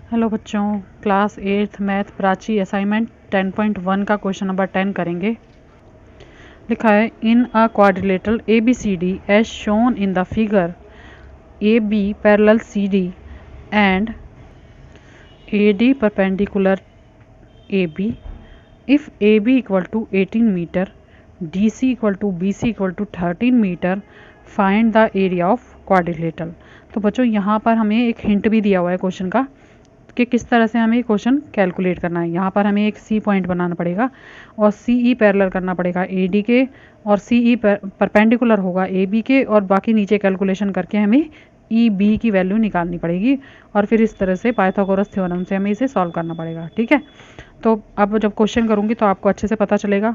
Hello बच्चों, class 8th math Prachi assignment 10.1 का question number 10 करेंगे। लिखा है in a quadrilateral A B C D as shown in the figure A B parallel C D and A D perpendicular A B if A B equal to 18 metre D C equal to B C equal to 13 metre find the area of quadrilateral. तो बच्चों यहाँ पर हमें एक hint भी दिया हुआ है क्वेश्चन का कि किस तरह से हमें क्वेश्चन कैलकुलेट करना है। यहाँ पर हमें एक सी पॉइंट बनाना पड़ेगा और सी ई पैरेलल करना पड़ेगा ए डी के, और सी ई परपेंडिकुलर होगा ए बी के, और बाकी नीचे कैलकुलेशन करके हमें ई बी की वैल्यू निकालनी पड़ेगी। और फिर इस तरह से पाइथागोरस थ्योरम से हमें इसे सॉल्व करना पड़ेगा। ठीक है, तो अब जब क्वेश्चन करूँगी तो आपको अच्छे से पता चलेगा।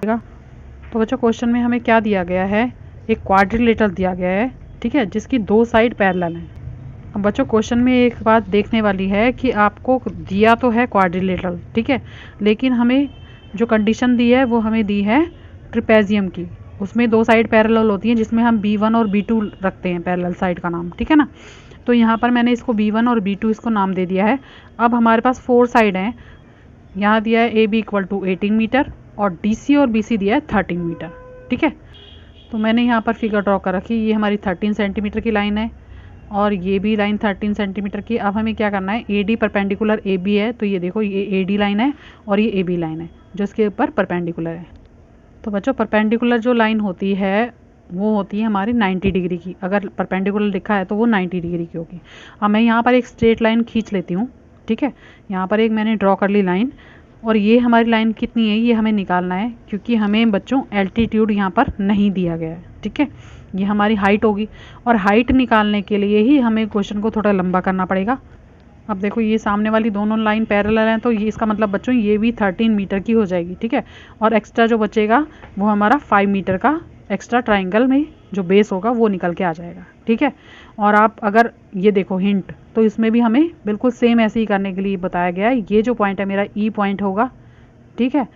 तो बच्चों क्वेश्चन में हमें क्या दिया गया है, एक क्वाड्रिलेटरल दिया गया है, ठीक है, जिसकी दो साइड पैरेलल हैं। अब बच्चों क्वेश्चन में एक बात देखने वाली है कि आपको दिया तो है क्वाड्रिलेटरल, ठीक है, लेकिन हमें जो कंडीशन दी है वो हमें दी है ट्रिपेजियम की। उसमें दो साइड पैरेलल होती हैं जिसमें हम B1 और B2 रखते हैं पैरेलल साइड का नाम, ठीक है ना। तो यहाँ पर मैंने इसको B1 और B2 इसको नाम दे दिया है। अब हमारे पास 4 साइड हैं। यहाँ दिया है AB इक्वल टू 18 मीटर और DC और BC दिया है 13 मीटर, ठीक है। तो मैंने यहाँ पर फिगर ड्रॉ कर रखी, ये हमारी 13 सेंटीमीटर की लाइन है और ये भी लाइन 13 सेंटीमीटर की। अब हमें क्या करना है, A D perpendicular A B है, तो ये देखो ये ए डी लाइन है और ये ए बी लाइन है जो इसके ऊपर परपेंडिकुलर है। तो बच्चों परपेंडिकुलर जो लाइन होती है वो होती है हमारी 90 डिग्री की। अगर परपेंडिकुलर लिखा है तो वो 90 डिग्री की होगी। अब मैं यहाँ पर एक स्ट्रेट लाइन खींच लेती हूँ, ठीक है। यहाँ पर एक मैंने ड्रॉ कर ली लाइन, और ये हमारी लाइन कितनी है ये हमें निकालना है, क्योंकि हमें बच्चों एल्टीट्यूड यहाँ पर नहीं दिया गया है, ठीक है। ये हमारी हाइट होगी और हाइट निकालने के लिए ही हमें क्वेश्चन को थोड़ा लंबा करना पड़ेगा। अब देखो ये सामने वाली दोनों लाइन पैरेलल हैं, तो ये इसका मतलब बच्चों ये भी 13 मीटर की हो जाएगी, ठीक है। और एक्स्ट्रा जो बचेगा वो हमारा 5 मीटर का एक्स्ट्रा ट्राइंगल में जो बेस होगा वो निकल के आ जाएगा, ठीक है। और आप अगर ये देखो हिंट, तो इसमें भी हमें बिल्कुल सेम ऐसे ही करने के लिए बताया गया है। ये जो पॉइंट है मेरा ई पॉइंट होगा, ठीक है,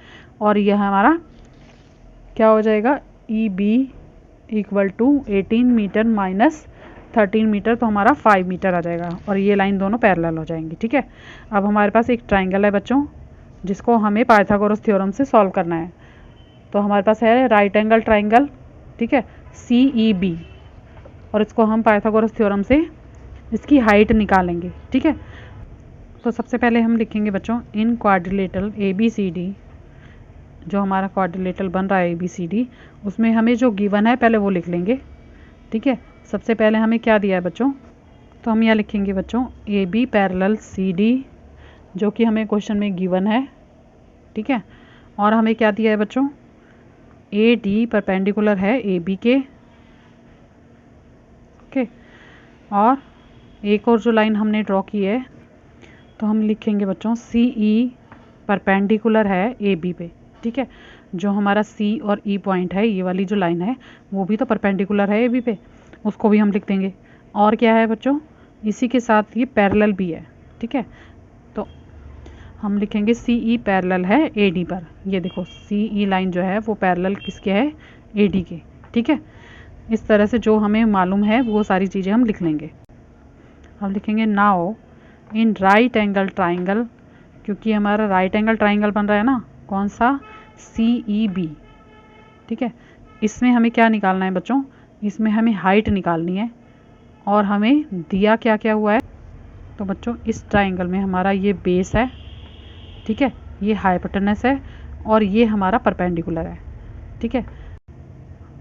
और यह हमारा क्या हो जाएगा, E B equal to 18 metre minus 13 metre, तो हमारा 5 मीटर आ जाएगा और ये लाइन दोनों पैरेलल हो जाएंगी, ठीक है। अब हमारे पास एक ट्राइंगल है बच्चों जिसको हमें पाइथागोरस थ्योरम से सॉल्व करना है। तो हमारे पास है राइट एंगल ट्राइंगल, ठीक है, सी ई बी, और इसको हम पाइथागोरस थ्योरम से इसकी हाइट निकालेंगे, ठीक है। तो सबसे पहले हम लिखेंगे बच्चों in quadrilateral A B C D, जो हमारा क्वाड्रिलेटरल बन रहा है ए बी सी डी, उसमें हमें जो गिवन है पहले वो लिख लेंगे, ठीक है। सबसे पहले हमें क्या दिया है बच्चों, तो हम यहाँ लिखेंगे बच्चों A B parallel C D, जो कि हमें क्वेश्चन में गिवन है, ठीक है। और हमें क्या दिया है बच्चों, ए डी परपेंडिकुलर है ए बी के, ओके। और एक और जो लाइन हमने ड्रॉ की है, तो हम लिखेंगे बच्चों सी ई परपेंडिकुलर है ए बी पे, ठीक है। जो हमारा सी और ई पॉइंट है, ये वाली जो लाइन है वो भी तो परपेंडिकुलर है ए बी पे, उसको भी हम लिख देंगे। और क्या है बच्चों, इसी के साथ ये पैरेलल भी है, ठीक है। तो हम लिखेंगे सी ई पैरेलल है ए डी पर। ये देखो सी ई लाइन जो है वो पैरेलल किसके है, ए डी के, ठीक है। इस तरह से जो हमें मालूम है वो सारी चीज़ें हम लिख लेंगे। हम लिखेंगे now in right angle triangle, क्योंकि हमारा राइट एंगल ट्राइंगल बन रहा है ना, कौन सा, सी ई बी, ठीक है। इसमें हमें क्या निकालना है बच्चों, इसमें हमें हाइट निकालनी है, और हमें दिया क्या क्या हुआ है। तो बच्चों इस ट्राइंगल में हमारा ये बेस है, ठीक है, ये हाइपोटेनस है और ये हमारा परपेंडिकुलर है, ठीक है।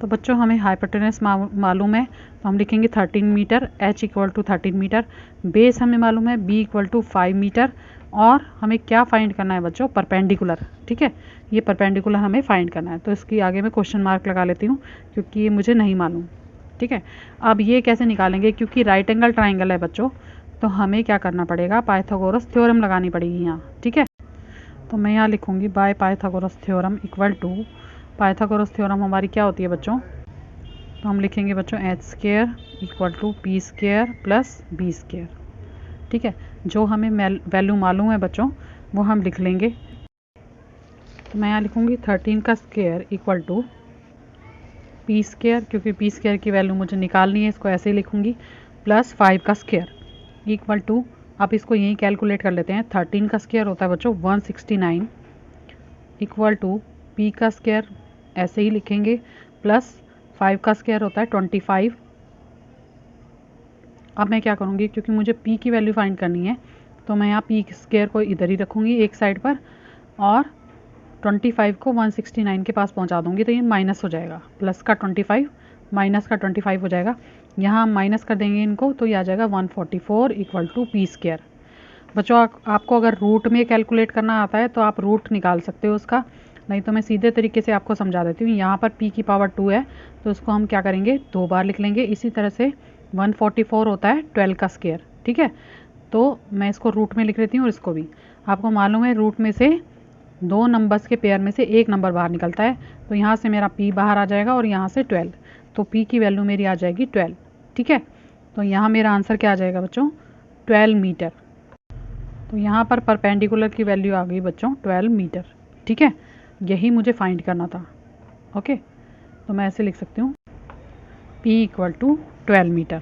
तो बच्चों हमें हाइपोटेनस मालूम है, तो हम लिखेंगे 13 metre, h equal to 13 metre, base हमें मालूम है b इक्वल टू 5 मीटर, और हमें क्या फाइंड करना है बच्चों, परपेंडिकुलर, ठीक है। ये परपेंडिकुलर हमें फाइंड करना है, तो इसकी आगे मैं क्वेश्चन मार्क लगा लेती हूँ क्योंकि ये मुझे नहीं मालूम, ठीक है। अब ये कैसे निकालेंगे, क्योंकि राइट एंगल ट्राइंगल है बच्चों, तो हमें क्या करना पड़ेगा, पाइथागोरस थ्योरम लगानी पड़ेगी यहाँ, ठीक है। तो मैं यहाँ लिखूँगी by Pythagoras theorem equal to, Pythagoras theorem हमारी क्या होती है बच्चों, तो हम लिखेंगे बच्चों H square equal to P square plus B square, ठीक है। जो हमें वैल्यू मालूम है बच्चों वो हम लिख लेंगे। तो मैं यहाँ लिखूँगी 13 का square equal to P square, क्योंकि पी स्क्वायर की वैल्यू मुझे निकालनी है, इसको ऐसे ही लिखूँगी, प्लस 5 का स्क्वायर इक्वल टू अब इसको यहीं कैलकुलेट कर लेते हैं। 13 का स्क्वायर होता है बच्चों 169 इक्वल टू पी का स्क्वायर ऐसे ही लिखेंगे प्लस 5 का स्क्वायर होता है 25। अब मैं क्या करूँगी, क्योंकि मुझे p की वैल्यू फाइंड करनी है तो मैं यहाँ p स्क्वायर को इधर ही रखूँगी एक साइड पर और 25 को 169 के पास पहुँचा दूँगी, तो ये माइनस हो जाएगा। प्लस का 25 माइनस का 25 हो जाएगा। यहाँ हम माइनस कर देंगे इनको तो ये आ जाएगा 144 इक्वल टू पी स्क्वायर। बच्चों आपको अगर रूट में कैलकुलेट करना आता है तो आप रूट निकाल सकते हो उसका, नहीं तो मैं सीधे तरीके से आपको समझा देती हूँ। यहाँ पर p की पावर 2 है तो उसको हम क्या करेंगे 2 बार लिख लेंगे। इसी तरह से 144 होता है 12 का स्क्वायर, ठीक है। तो मैं इसको रूट में लिख लेती हूँ और इसको भी। आपको मालूम है रूट में से 2 नंबर्स के पेयर में से एक नंबर बाहर निकलता है, तो यहाँ से मेरा p बाहर आ जाएगा और यहाँ से 12, तो p की वैल्यू मेरी आ जाएगी 12, ठीक है। तो यहाँ मेरा आंसर क्या आ जाएगा बच्चों 12 मीटर। तो यहाँ पर परपेंडिकुलर की वैल्यू आ गई बच्चों 12 मीटर, ठीक है। यही मुझे फाइंड करना था, ओके। तो मैं ऐसे लिख सकती हूँ p इक्वल टू 12 मीटर।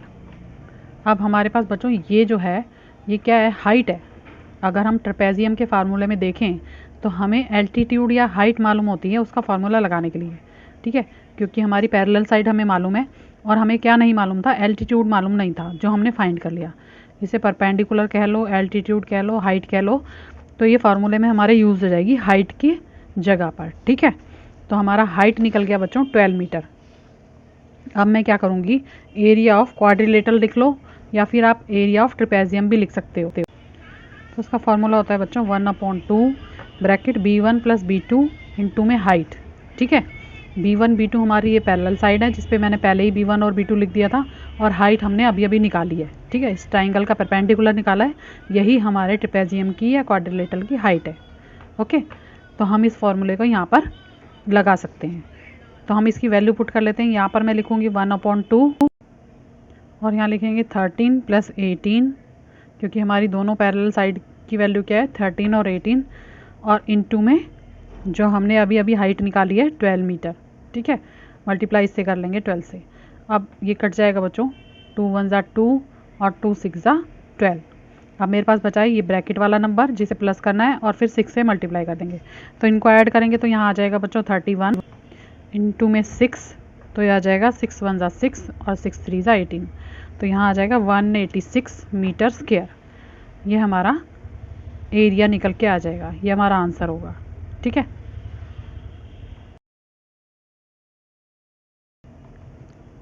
अब हमारे पास बच्चों ये जो है ये क्या है, हाइट है। अगर हम ट्रेपेजियम के फार्मूले में देखें तो हमें एल्टीट्यूड या हाइट मालूम होती है उसका फार्मूला लगाने के लिए, ठीक है। क्योंकि हमारी पैरेलल साइड हमें मालूम है और हमें क्या नहीं मालूम था, एल्टीट्यूड मालूम नहीं था, जो हमने फाइंड कर लिया। इसे परपेंडिकुलर कह लो, एल्टीट्यूड कह लो, हाइट कह लो, तो ये फार्मूले में हमारे यूज़ हो जाएगी हाइट की जगह पर, ठीक है। तो हमारा हाइट निकल गया बच्चों 12 मीटर। अब मैं क्या करूँगी, एरिया ऑफ क्वाड्रिलेटरल लिख लो या फिर आप एरिया ऑफ ट्रेपेजियम भी लिख सकते हो। तो उसका फार्मूला होता है बच्चों 1/2 bracket b1 plus b2 into में हाइट, ठीक है। b1 b2 हमारी ये पैरेलल साइड है जिस पे मैंने पहले ही b1 और b2 लिख दिया था, और हाइट हमने अभी अभी निकाली है, ठीक है। इस ट्राइंगल का परपेंडिकुलर निकाला है, यही हमारे ट्रेपेजियम की या क्वाड्रिलेटरल की हाइट है, ओके। तो हम इस फॉर्मूले को यहाँ पर लगा सकते हैं। तो हम इसकी वैल्यू पुट कर लेते हैं। यहाँ पर मैं लिखूँगी 1/2 और यहाँ लिखेंगे 13 प्लस 18, क्योंकि हमारी दोनों पैरेलल साइड की वैल्यू क्या है 13 और 18, और इनटू में जो हमने अभी अभी हाइट निकाली है 12 मीटर, ठीक है। मल्टीप्लाई इससे कर लेंगे 12 से। अब ये कट जाएगा बच्चों, 2 1 ज़ा 2 और 2 6 ज़ा 12। अब मेरे पास बचा है ये ब्रैकेट वाला नंबर जिसे प्लस करना है और फिर 6 से मल्टीप्लाई कर देंगे। तो इनको ऐड करेंगे तो यहाँ आ जाएगा बच्चों 31 इंटू में 6, तो ये आ जाएगा 6 1 ज़ा 6 और 6 3 ज़ा 18, तो यहाँ आ जाएगा 186 मीटर स्क्वायर। ये हमारा एरिया निकल के आ जाएगा, ये हमारा आंसर होगा, ठीक है।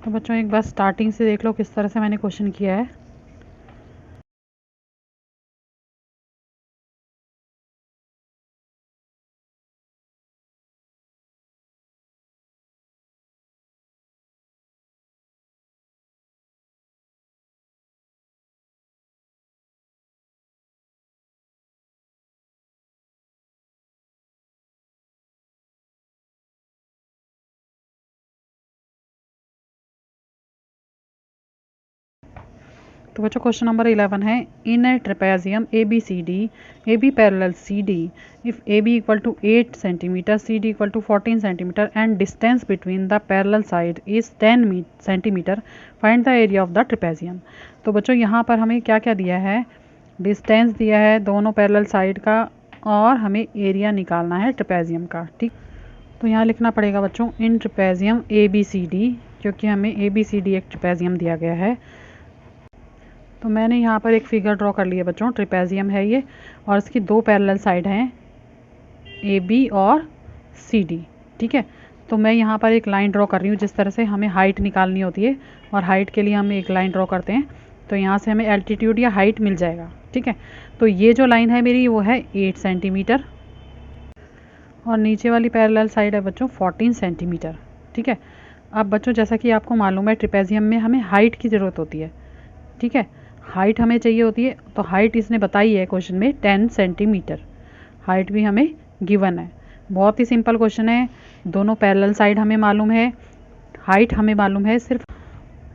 तो बच्चों एक बार स्टार्टिंग से देख लो किस तरह से मैंने क्वेश्चन किया है। तो बच्चों क्वेश्चन नंबर 11 है, in a trapezium A B C D, A B parallel C D, if A B equal to 8 centimetre, C D equal to 14 centimetre and distance between the parallel side is 10 centimetre, find the area of the trapezium. तो बच्चों यहाँ पर हमें क्या क्या दिया है, distance दिया है दोनों पैरेलल साइड का, और हमें एरिया निकालना है ट्रेपेजियम का, ठीक। तो यहाँ लिखना पड़ेगा बच्चों in trapezium A B C D, क्योंकि हमें ए बी सी डी एक ट्रेपेजियम दिया गया है। तो मैंने यहाँ पर एक फिगर ड्रॉ कर लिया बच्चों, ट्रेपेजियम है ये, और इसकी 2 पैरेलल साइड हैं ए बी और सी डी, ठीक है। तो मैं यहाँ पर एक लाइन ड्रॉ कर रही हूँ, जिस तरह से हमें हाइट निकालनी होती है, और हाइट के लिए हम एक लाइन ड्रॉ करते हैं, तो यहाँ से हमें एल्टीट्यूड या हाइट मिल जाएगा, ठीक है। तो ये जो लाइन है मेरी वो है 8 सेंटीमीटर, और नीचे वाली पैरेलल साइड है बच्चों 14 सेंटीमीटर, ठीक है। अब बच्चों जैसा कि आपको मालूम है ट्रेपेजियम में हमें हाइट की ज़रूरत होती है, ठीक है। हाइट हमें चाहिए होती है, तो हाइट इसने बताई है क्वेश्चन में 10 सेंटीमीटर, हाइट भी हमें गिवन है। बहुत ही सिंपल क्वेश्चन है, दोनों पैरेलल साइड हमें मालूम है, हाइट हमें मालूम है, सिर्फ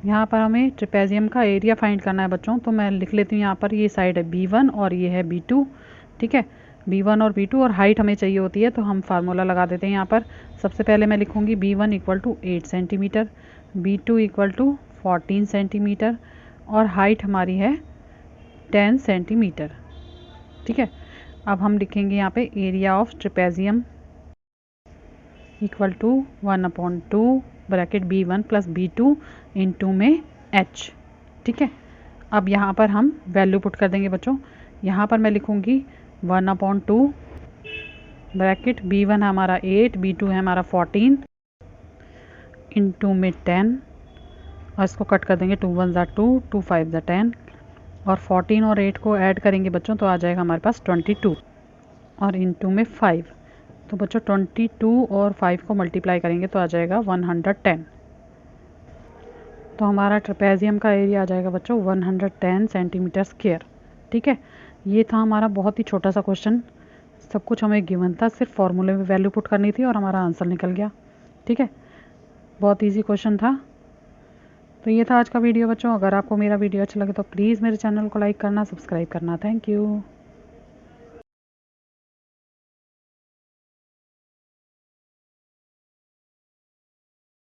यहाँ पर हमें ट्रेपेजियम का एरिया फाइंड करना है बच्चों। तो मैं लिख लेती हूँ यहाँ पर, ये साइड है B1 और ये है B2, ठीक है। B1 और B2 और हाइट हमें चाहिए होती है, तो हम फार्मूला लगा देते हैं यहाँ पर। सबसे पहले मैं लिखूँगी B1 equal to 8 centimetre, B2 equal to 14 centimetre, और हाइट हमारी है 10 सेंटीमीटर। ठीक है, अब हम लिखेंगे यहाँ पे area of trapezium equal to 1/2 bracket B1 plus B2 into में H। ठीक है, अब यहाँ पर हम वैल्यू पुट कर देंगे बच्चों। यहाँ पर मैं लिखूँगी 1/2 ब्रैकेट B1 है हमारा 8, B2 है हमारा 14 इंटू में 10, और इसको कट कर देंगे 2 1 ज़ा 2, 2 5 ज़ा 10, और 14 और 8 को ऐड करेंगे बच्चों तो आ जाएगा हमारे पास 22, और इंटू में 5। तो बच्चों 22 और 5 को मल्टीप्लाई करेंगे तो आ जाएगा 110। तो हमारा ट्रेपेजियम का एरिया आ जाएगा बच्चों 110 सेंटीमीटर स्क्वायर। ठीक है, ये था हमारा बहुत ही छोटा सा क्वेश्चन। सब कुछ हमें गिवन था, सिर्फ फॉर्मूले में वैल्यू पुट करनी थी और हमारा आंसर निकल गया। ठीक है, बहुत इजी क्वेश्चन था। तो ये था आज का वीडियो बच्चों। अगर आपको मेरा वीडियो अच्छा लगे तो प्लीज़ मेरे चैनल को लाइक करना, सब्सक्राइब करना। Thank you.